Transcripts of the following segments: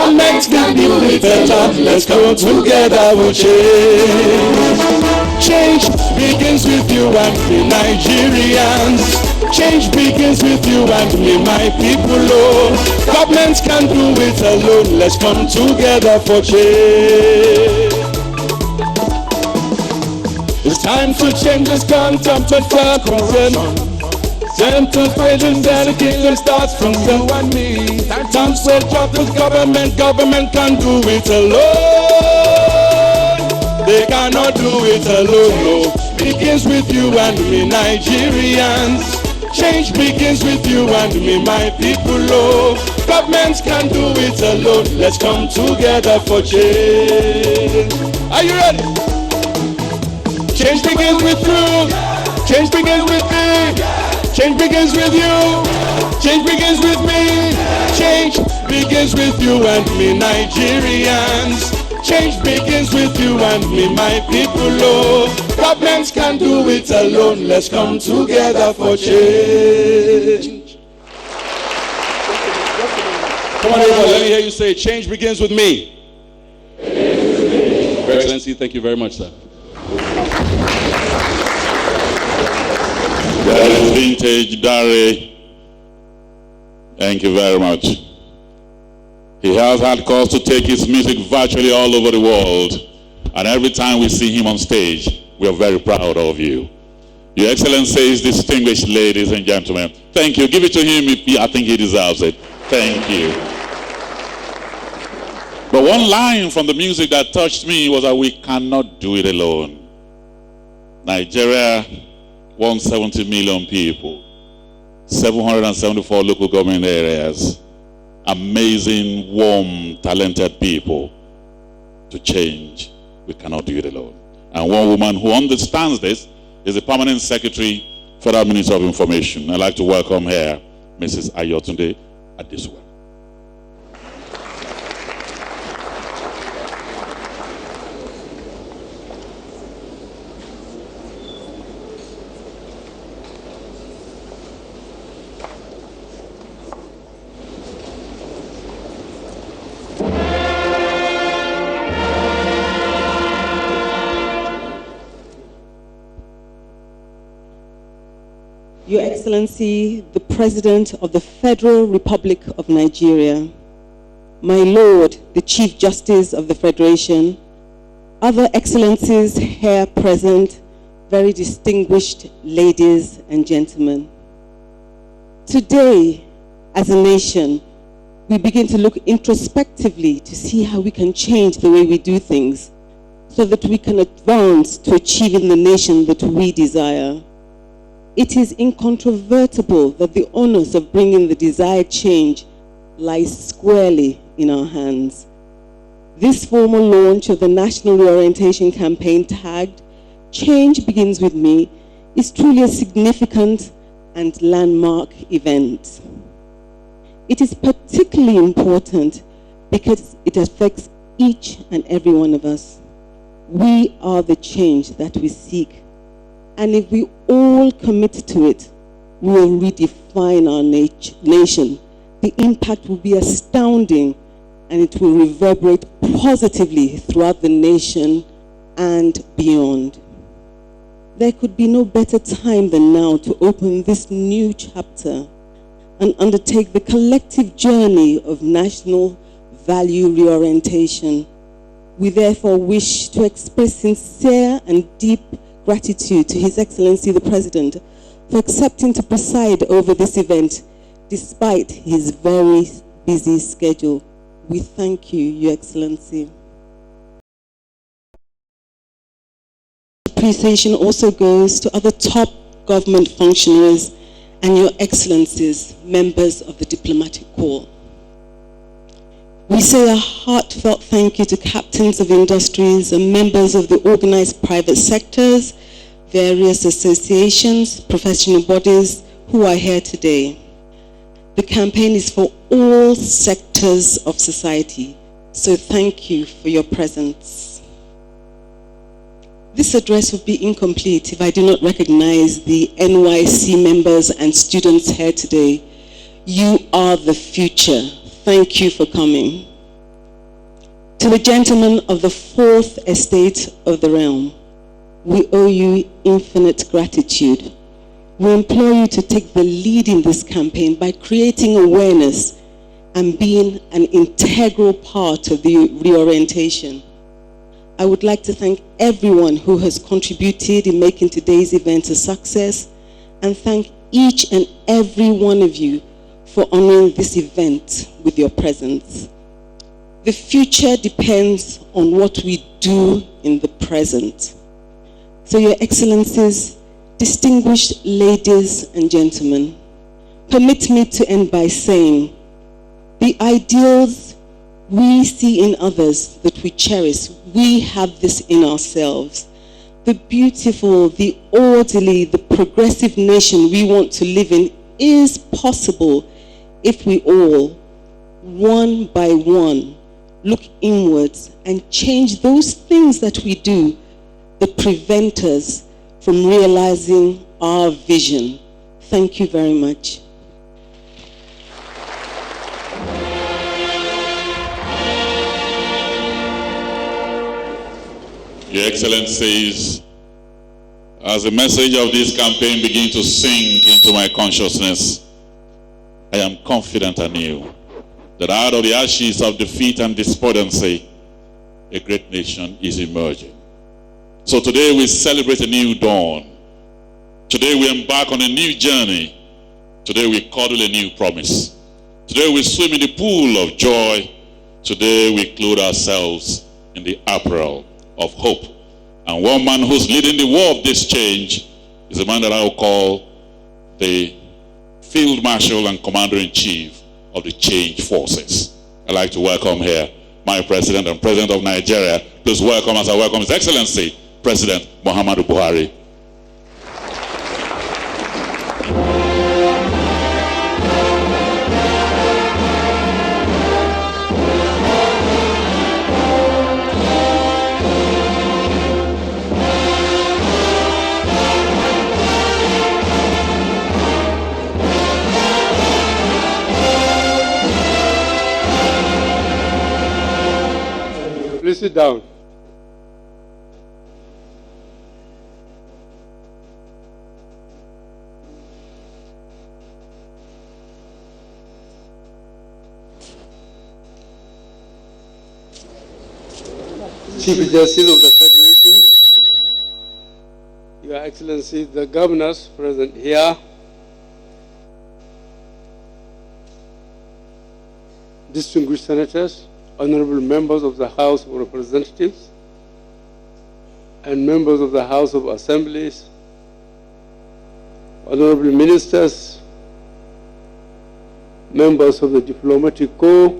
Governments can do it better. Let's come together, we'll change. Change begins with you and me, Nigerians. Change begins with you and me, my people, oh. Governments can do it alone. Let's come together for change. It's time to change this contempt for concern. Sentence wages and the kingdom starts from you and me. Times where job is government can do it alone. They cannot do it alone, no. Begins with you and me, Nigerians. Change begins with you and me, my people, oh. Governments can do it alone. Let's come together for change. Are you ready? Change begins with you. Change begins with me. Change begins with you. Change begins with me. Change begins with you and me, Nigerians. Change begins with you and me, my people, oh. Governments can do it alone. Let's come together for change. Come on, everybody, let me hear you say, change begins with me. Your Excellency, thank you very much, sir. That is vintage Dare. Thank you very much. He has had cause to take his music virtually all over the world. And every time we see him on stage, we are very proud of you. Your Excellencies, distinguished ladies and gentlemen, thank you. Give it to him if I think he deserves it. Thank you. But one line from the music that touched me was that we cannot do it alone. Nigeria, 170 million people, 774 local government areas, amazing, warm, talented people. To change, we cannot do it alone. And one woman who understands this is the Permanent Secretary, Federal Minister of Information. I'd like to welcome her, Mrs. Ayotunde Adesuwa. Your Excellency, the President of the Federal Republic of Nigeria, my Lord, the Chief Justice of the Federation, other Excellencies here present, very distinguished ladies and gentlemen. Today, as a nation, we begin to look introspectively to see how we can change the way we do things so that we can advance to achieving the nation that we desire. It is incontrovertible that the onus of bringing the desired change lies squarely in our hands. This formal launch of the National Reorientation Campaign tagged Change Begins With Me is truly a significant and landmark event. It is particularly important because it affects each and every one of us. We are the change that we seek. And if we all commit to it, we will redefine our nation. The impact will be astounding, and it will reverberate positively throughout the nation and beyond. There could be no better time than now to open this new chapter and undertake the collective journey of national value reorientation. We therefore wish to express sincere and deep gratitude to His Excellency the President for accepting to preside over this event despite his very busy schedule. We thank you, Your Excellency. Appreciation also goes to other top government functionaries and Your Excellencies, members of the diplomatic corps. We say a heartfelt thank you to captains of industries and members of the organized private sectors, various associations, professional bodies who are here today. The campaign is for all sectors of society, so thank you for your presence. This address would be incomplete if I do not recognize the NYC members and students here today. You are the future. Thank you for coming. To the gentlemen of the fourth estate of the realm, we owe you infinite gratitude. We implore you to take the lead in this campaign by creating awareness and being an integral part of the reorientation. I would like to thank everyone who has contributed in making today's event a success, and thank each and every one of you for honoring this event with your presence. The future depends on what we do in the present. So, Your Excellencies, distinguished ladies and gentlemen, permit me to end by saying, the ideals we see in others that we cherish, we have this in ourselves. The beautiful, the orderly, the progressive nation we want to live in is possible if we all, one by one, look inwards and change those things that we do that prevent us from realizing our vision. Thank you very much. Your Excellencies, as the message of this campaign begins to sink into my consciousness, I am confident anew that out of the ashes of defeat and despondency, a great nation is emerging. So today we celebrate a new dawn. Today we embark on a new journey. Today we cuddle a new promise. Today we swim in the pool of joy. Today we clothe ourselves in the apparel of hope. And one man who's leading the war of this change is a man that I will call the Field Marshal and Commander-in-Chief of the Change Forces. I'd like to welcome here my President and President of Nigeria. Please welcome, as I welcome His Excellency, President Muhammadu Buhari. Please sit down. Chief Justice of the Federation, Your Excellency, the governors present here, distinguished senators, honorable members of the House of Representatives, and members of the House of Assemblies, honorable ministers, members of the diplomatic corps,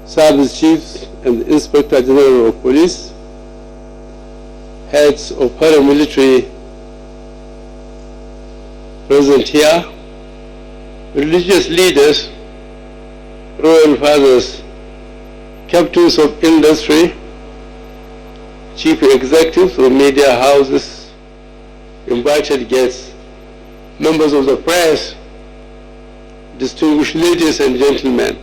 service chiefs and the Inspector General of Police, heads of paramilitary present here, religious leaders, royal fathers, captains of industry, chief executives of media houses, invited guests, members of the press, distinguished ladies and gentlemen.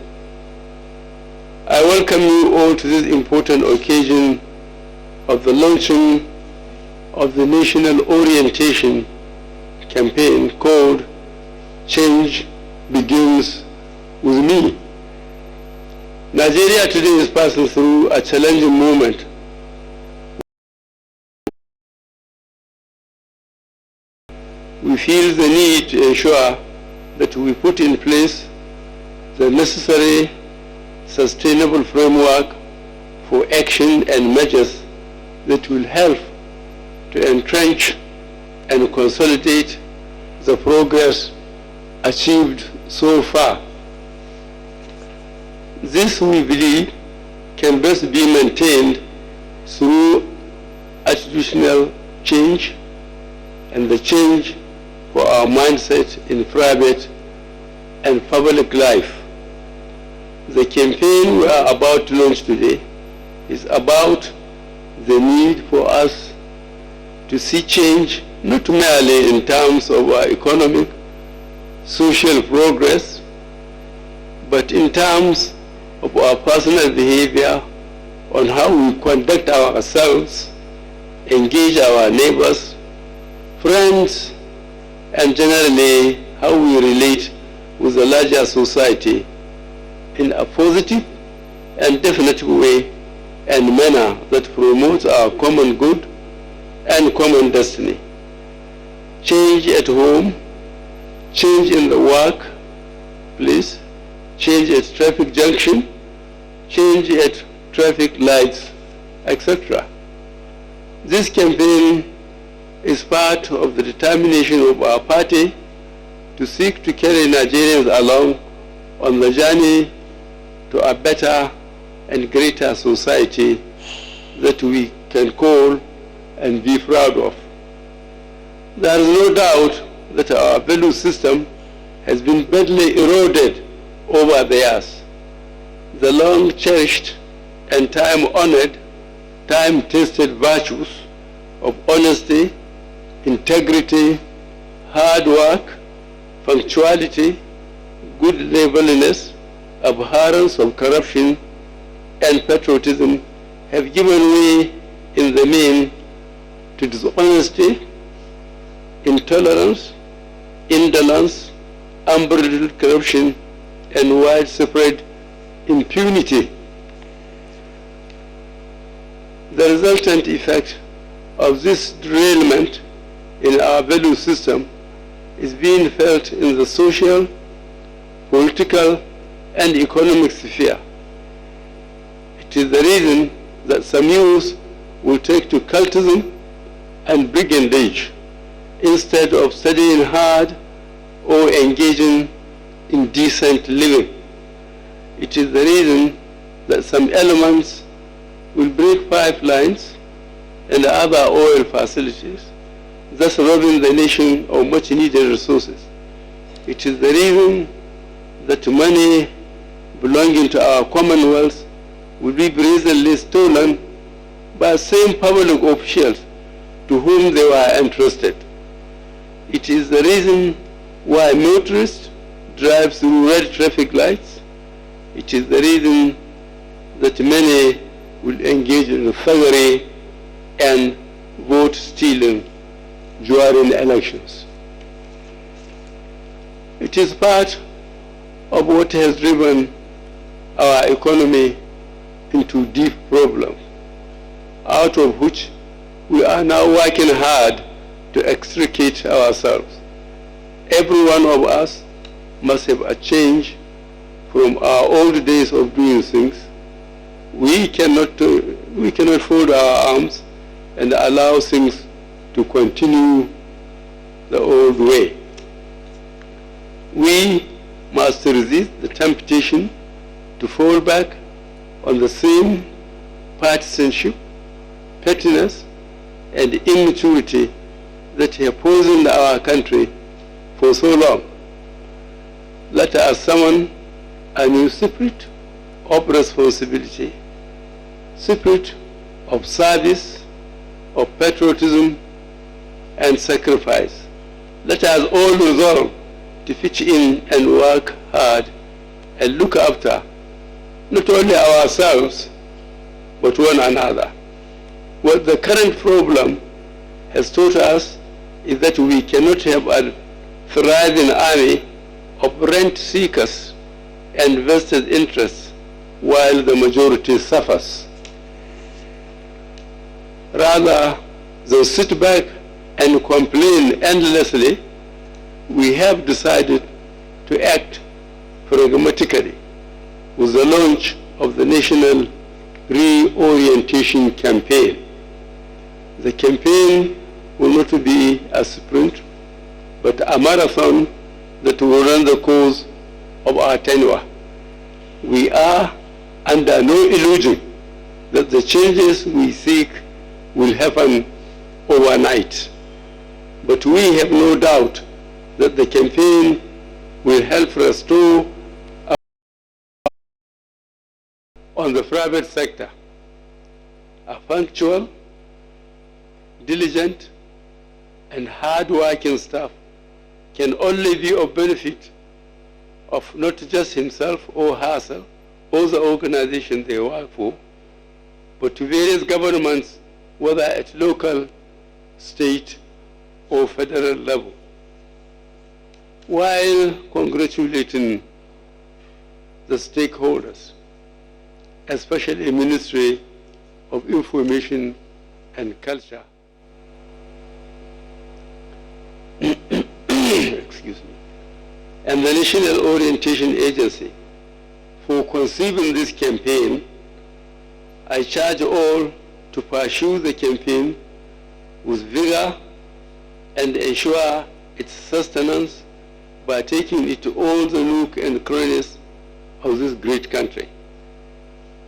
I welcome you all to this important occasion of the launching of the National Orientation campaign called Change Begins With Me. Nigeria today is passing through a challenging moment. We feel the need to ensure that we put in place the necessary sustainable framework for action and measures that will help to entrench and consolidate the progress achieved so far. This, we believe, can best be maintained through attitudinal change and the change for our mindset in private and public life. The campaign we are about to launch today is about the need for us to see change not merely in terms of our economic, social progress, but in terms of our personal behavior, on how we conduct ourselves, engage our neighbors, friends, and generally how we relate with the larger society in a positive and definitive way and manner that promotes our common good and common destiny. Change at home, change in the workplace, change at traffic junction, change at traffic lights, etc. This campaign is part of the determination of our party to seek to carry Nigerians along on the journey to a better and greater society that we can call and be proud of. There is no doubt that our value system has been badly eroded over the years. The long-cherished and time-honored, time-tested virtues of honesty, integrity, hard work, punctuality, good neighborliness, abhorrence of corruption, and patriotism have given way in the main to dishonesty, intolerance, indolence, unbridled corruption, and widespread impunity. The resultant effect of this derailment in our value system is being felt in the social, political, and economic sphere. It is the reason that some youth will take to cultism and brigandage instead of studying hard or engaging in decent living. It is the reason that some elements will break pipelines and other oil facilities, thus robbing the nation of much needed resources. It is the reason that money belonging to our commonwealth will be brazenly stolen by the same public officials to whom they were entrusted. It is the reason why motorists drive through red traffic lights. It is the reason that many will engage in thuggery and vote stealing during elections. It is part of what has driven our economy into deep problems, out of which we are now working hard to extricate ourselves. Every one of us must have a change from our old days of doing things. We cannot fold our arms and allow things to continue the old way. We must resist the temptation to fall back on the same partisanship, pettiness, and immaturity that have poisoned our country for so long. Let us summon a new spirit of responsibility, spirit of service, of patriotism, and sacrifice. Let us all resolve to pitch in and work hard and look after not only ourselves, but one another. What the current problem has taught us is that we cannot have a thriving army of rent seekers and vested interests while the majority suffers. Rather than sit back and complain endlessly, we have decided to act pragmatically with the launch of the National Reorientation Campaign. The campaign will not be a sprint, but a marathon that will run the course of our tenure. We are under no illusion that the changes we seek will happen overnight. But we have no doubt that the campaign will help restore on the private sector. A punctual, diligent, and hard-working staff can only be of benefit of not just himself or herself, all the organizations they work for, but to various governments, whether at local, state, or federal level. While congratulating the stakeholders, especially the Ministry of Information and Culture, excuse me, and the National Orientation Agency for conceiving this campaign, I charge all to pursue the campaign with vigor and ensure its sustenance by taking it to all the nooks and crannies of this great country,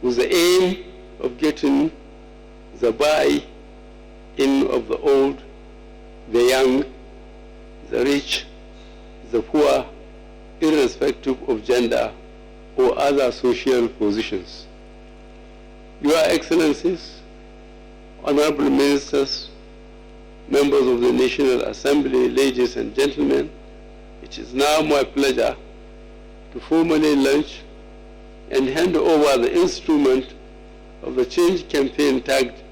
with the aim of getting the buy-in of the old, the young, the rich, the poor, irrespective of gender or other social positions. Your Excellencies, Honorable Ministers, members of the National Assembly, ladies and gentlemen, it is now my pleasure to formally launch and hand over the instrument of the change campaign tagged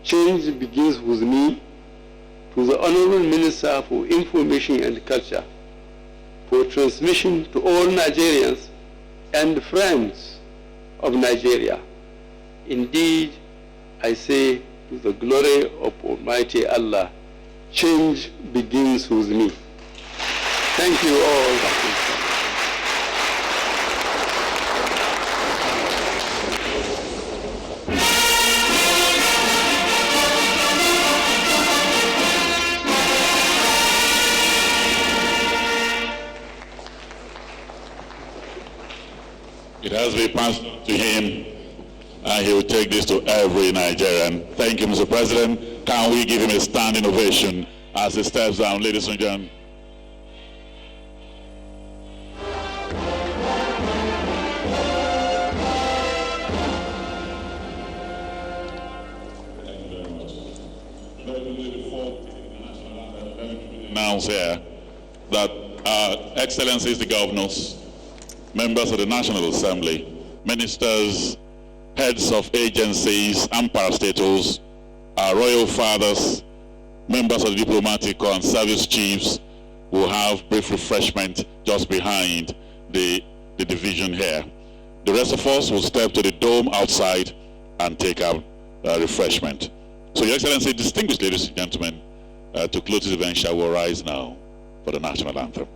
"Change Begins With Me" to the Honorable Minister for Information and Culture for transmission to all Nigerians and friends of Nigeria. Indeed, I say, to the glory of Almighty Allah, change begins with me. Thank you all. It has been passed to him, and he will take this to every Nigerian. Thank you, Mr. President. Can we give him a standing ovation as he steps down, ladies and gentlemen? Announce here that our Excellencies the Governors, members of the National Assembly, ministers, heads of agencies and parastatals, our royal fathers, members of the diplomatic corps and service chiefs will have brief refreshment just behind the division here. The rest of us will step to the dome outside and take our refreshment. So, Your Excellency, distinguished ladies and gentlemen, to close this event, shall we rise now for the national anthem.